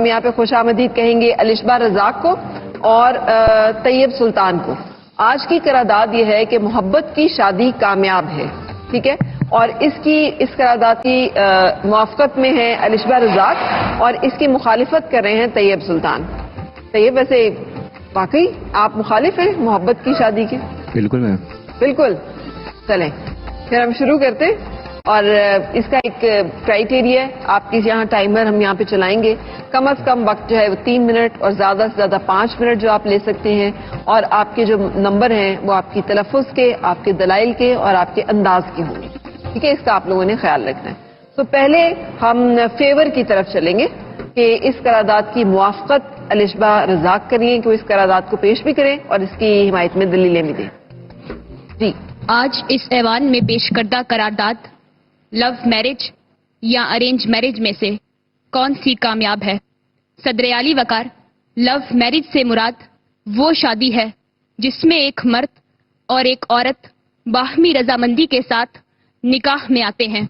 یہاں پہ خوش آمدید کہیں گے الشبہ رزاق کو اور طیب سلطان کو. آج کی قرارداد یہ ہے کہ محبت کی شادی کامیاب ہے, ٹھیک ہے, اور اس قرارداد کی موافقت میں ہیں الشبہ رزاق اور اس کی مخالفت کر رہے ہیں طیب سلطان. طیب ویسے واقعی آپ مخالف ہیں محبت کی شادی کے؟ بالکل میم. بالکل. چلیں پھر ہم شروع کرتے ہیں, اور اس کا ایک کرائیٹیریا ہے, آپ کی یہاں ٹائمر ہم یہاں پہ چلائیں گے. کم از کم وقت جو ہے وہ 3 منٹ اور زیادہ سے زیادہ 5 منٹ جو آپ لے سکتے ہیں, اور آپ کے جو نمبر ہیں وہ آپ کی تلفظ کے, آپ کے دلائل کے اور آپ کے انداز کے ہوں گے, ٹھیک ہے, اس کا آپ لوگوں نے خیال رکھنا ہے. تو پہلے ہم فیور کی طرف چلیں گے کہ اس قرارداد کی موافقت الشبہ رزاق کریے کہ وہ اس قرارداد کو پیش بھی کریں اور اس کی حمایت میں دلیلیں بھی دیں. جی, آج اس ایوان میں پیش کردہ قرارداد لو میرج یا ارینج میرج میں سے کون سی کامیاب ہے؟ صدر اعلی وقار, لو میرج سے مراد وہ شادی ہے جس میں ایک مرد اور ایک عورت باہمی رضامندی کے ساتھ نکاح میں آتے ہیں,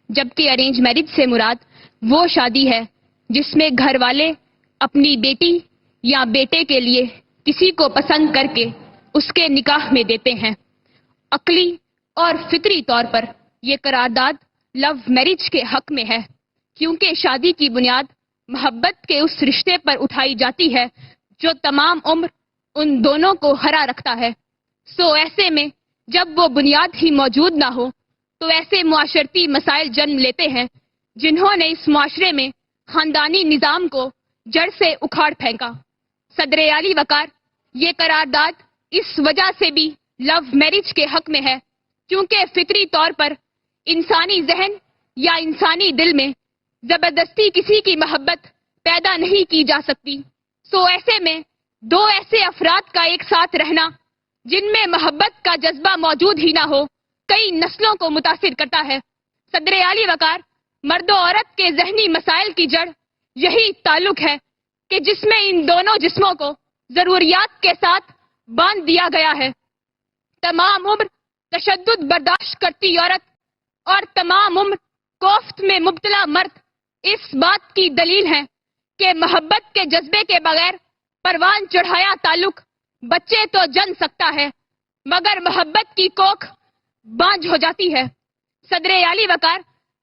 جبکہ ارینج میرج سے مراد وہ شادی ہے جس میں گھر والے اپنی بیٹی یا بیٹے کے لیے کسی کو پسند کر کے اس کے نکاح میں دیتے ہیں. عقلی اور فطری طور پر یہ قرارداد لو میرج کے حق میں ہے, کیونکہ شادی کی بنیاد محبت کے اس رشتے پر اٹھائی جاتی ہے جو تمام عمر ان دونوں کو ہرا رکھتا ہے. سو ایسے میں جب وہ بنیاد ہی موجود نہ ہو تو ایسے معاشرتی مسائل جنم لیتے ہیں جنہوں نے اس معاشرے میں خاندانی نظام کو جڑ سے اکھاڑ پھینکا. صدر اعلی وقار, یہ قرارداد اس وجہ سے بھی لو میرج کے حق میں ہے کیونکہ فطری طور پر انسانی ذہن یا انسانی دل میں زبردستی کسی کی محبت پیدا نہیں کی جا سکتی. سو ایسے میں دو ایسے افراد کا ایک ساتھ رہنا جن میں محبت کا جذبہ موجود ہی نہ ہو کئی نسلوں کو متاثر کرتا ہے. صدر اعلی وقار, مرد و عورت کے ذہنی مسائل کی جڑ یہی تعلق ہے کہ جس میں ان دونوں جسموں کو ضروریات کے ساتھ باندھ دیا گیا ہے. تمام عمر تشدد برداشت کرتی عورت اور تمام عمر کوفت میں مبتلا مرد اس بات کی دلیل ہے کہ محبت کے جذبے کے بغیر پروان چڑھایا تعلق بچے تو جن سکتا ہے مگر محبت کی کوکھ بانجھ ہو جاتی ہے. صدر اعلی وقار,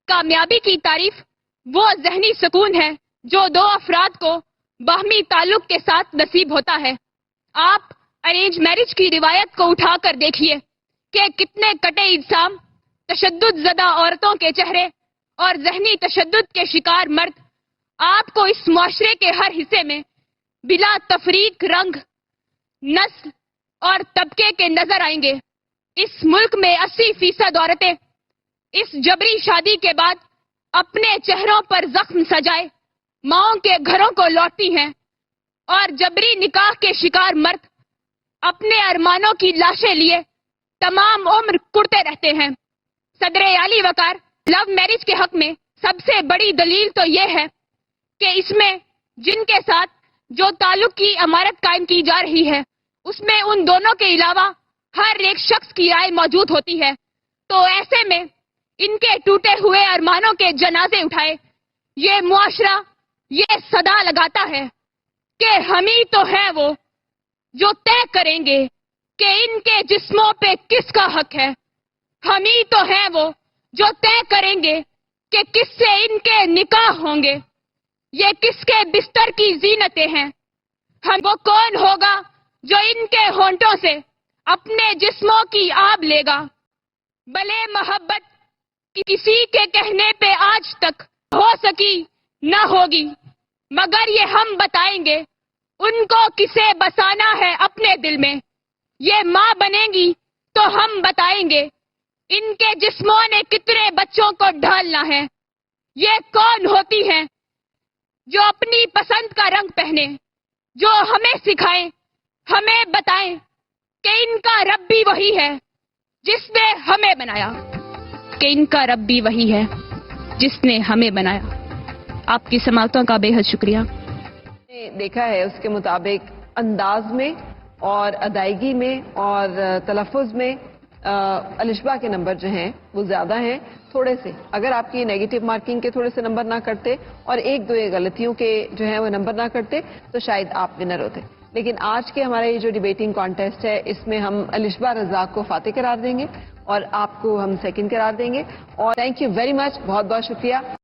کامیابی کی تعریف وہ ذہنی سکون ہے جو دو افراد کو باہمی تعلق کے ساتھ نصیب ہوتا ہے. آپ ارینج میرج کی روایت کو اٹھا کر دیکھیے کہ کتنے کٹے اجسام, تشدد زدہ عورتوں کے چہرے اور ذہنی تشدد کے شکار مرد آپ کو اس معاشرے کے ہر حصے میں بلا تفریق رنگ, نسل اور طبقے کے نظر آئیں گے. اس ملک میں 80% عورتیں اس جبری شادی کے بعد اپنے چہروں پر زخم سجائے ماؤں کے گھروں کو لوٹتی ہیں اور جبری نکاح کے شکار مرد اپنے ارمانوں کی لاشیں لیے تمام عمر کڑتے رہتے ہیں. صدر اعلی وقار, لو میرج کے حق میں سب سے بڑی دلیل تو یہ ہے کہ اس میں جن کے ساتھ جو تعلق کی عمارت قائم کی جا رہی ہے اس میں ان دونوں کے علاوہ ہر ایک شخص کی رائے موجود ہوتی ہے. تو ایسے میں ان کے ٹوٹے ہوئے ارمانوں کے جنازے اٹھائے یہ معاشرہ یہ صدا لگاتا ہے کہ ہم ہی تو ہیں وہ جو طے کریں گے کہ ان کے جسموں پہ کس کا حق ہے. ہم ہی تو ہیں وہ جو طے کریں گے کہ کس سے ان کے نکاح ہوں گے. یہ کس کے بستر کی زینتیں ہیں. وہ کون ہوگا جو ان کے ہونٹوں سے اپنے جسموں کی آب لے گا. بھلے محبت کسی کے کہنے پہ آج تک ہو سکی نہ ہوگی مگر یہ ہم بتائیں گے ان کو کسے بسانا ہے اپنے دل میں. یہ ماں بنیں گی تو ہم بتائیں گے ان کے جسموں نے کتنے بچوں کو ڈھالنا ہے. یہ کون ہوتی ہیں جو اپنی پسند کا رنگ پہنے, جو ہمیں سکھائیں ہمیں بتائیں کہ ان کا رب بھی وہی ہے جس نے ہمیں بنایا. کہ ان کا رب بھی وہی ہے جس نے ہمیں بنایا. آپ کی سماعتوں کا بے حد شکریہ. دیکھا ہے اس کے مطابق انداز میں اور ادائیگی میں اور تلفظ میں الشبا کے نمبر جو ہیں وہ زیادہ ہیں تھوڑے سے. اگر آپ کی نیگیٹو مارکنگ کے تھوڑے سے نمبر نہ کرتے اور ایک دو غلطیوں کے جو ہیں وہ نمبر نہ کرتے تو شاید آپ ونر ہوتے. لیکن آج کے ہمارا یہ جو ڈیبیٹنگ کانٹیسٹ ہے اس میں ہم الشبا رزاق کو فاتح قرار دیں گے اور آپ کو ہم سیکنڈ قرار دیں گے. اور تھینک یو ویری مچ، بہت بہت شکریہ.